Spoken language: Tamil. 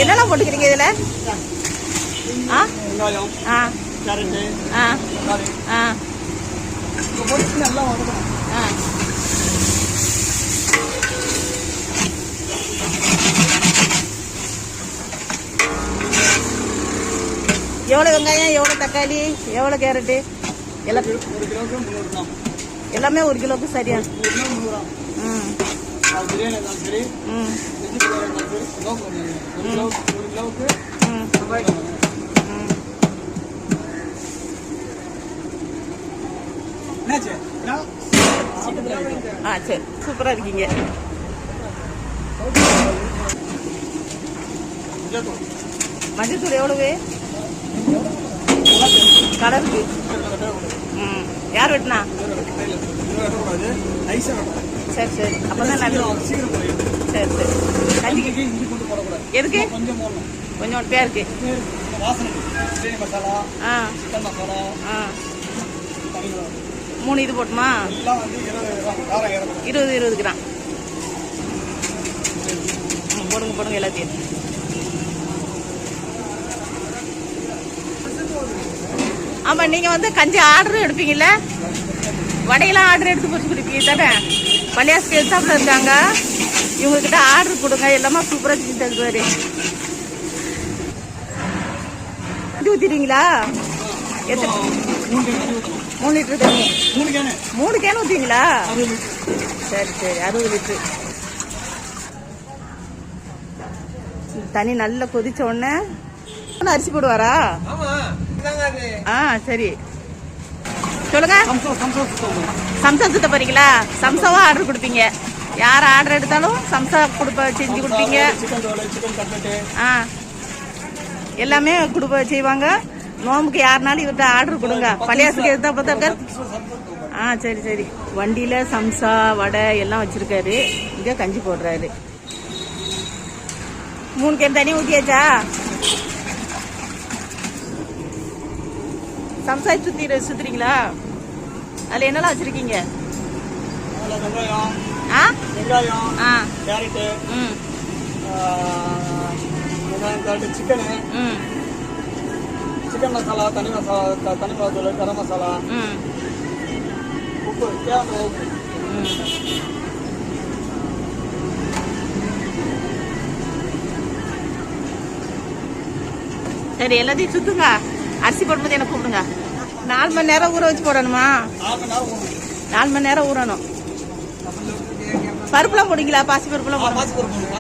என்னெல்லாம் போட்டுக்கிறீங்க இதுல? ஆ வெங்காயம், ஆ கேரட்டு, ஆ தக்காளி ஆ போட்டு நல்லா வதக்கணும். ஆ எவ்வளோ வெங்காயம், எவ்வளோ தக்காளி, எவ்வளோ கேரட்டு? எல்லாம் ஒரு கிலோவுக்கு 300 கிராம். எல்லாமே 1 கிலோவுக்கு சரியா? 1 கிலோ 300 கிராம். ம் பிரியாணி இருந்தாலும் சரி, ம் வெஜ் பிரியாணி இருந்தாலும் சரி, ஒரு கிலோவுக்கு ம் வெங்காயம். ம் என்னாச்சு? ஆ சரி, சூப்பராக இருக்கீங்க. மஞ்சத்தூள் எவ்வளவு? கலருக்கு. ம் யார் வெட்டினா? சரி சரி, அப்பதான் நல்ல. சரி சரி. கஞ்சிக்கு எதுக்கு? கொஞ்சம் பேருக்கு. ஆ ஆ 3 இது போட்டுமா? 20 கிராம். போடுங்க எல்லாத்தையும். ஆமா, நீங்க வந்து கஞ்சி ஆர்டர் எடுப்பீங்கல்ல? வடையெல்லாம் ஆர்டர் எடுத்து பொறிச்சு கொடுப்பீங்க தானே? பள்ளியாசுக்கு எதிர்த்தாப்புல இருக்காங்க, இவங்க கிட்ட ஆர்டர் கொடுங்க, எல்லாமே சூப்பரா செஞ்சு தருவாரு. தண்ணி ஊத்திடுவீங்களா? 3 லிட்டர் தண்ணி. 3 கேன் ஊத்துவீங்களா? சரி சரி, 60 லிட்டர் தண்ணி நல்லா கொதிச்ச உடனே அரிசி போடுவாரா? ஆ சரி, சொல்லுங்க. சம்சா சுத்த போறீங்களா? சம்சாவா ஆர்டர் கொடுப்பீங்க? யார் ஆர்டர் எடுத்தாலும் சம்சா செஞ்சு கொடுப்பீங்க? ஆ எல்லாமே செய்வாங்க. நோம்புக்கு யாருனாலும் இவர்கிட்ட ஆர்டர் கொடுங்க. பள்ளியாசுக்கு எடுத்தா பார்த்தா. ஆ சரி சரி. வண்டியில சம்சா வடை எல்லாம் வச்சிருக்காரு. இங்க கஞ்சி போடுறாரு. 3 கேன் தண்ணி ஊத்தியாச்சா? சம்சா சுத்துறீங்களா? அதுல என்னெல்லாம் வச்சிருக்கீங்க? ஆ வெங்காயம், ஆ கேரட்டு, ம் சிக்கனு, ம் சிக்கன் மசாலா, தனி மிளகாத்தூள், கரம் மசாலா, ம் உப்பு, தேவையான உப்பு. சரி, எல்லாத்தையும் சுத்துங்க. அரிசி போடும்போது எனக்கு கூப்பிடுங்க. 4 மணி நேரம் ஊற வச்சு போடணுமா? 4 மணி நேரம் ஊறணும். பருப்புலாம் போடுங்களா? பாசி பருப்புலாம் போடணும்.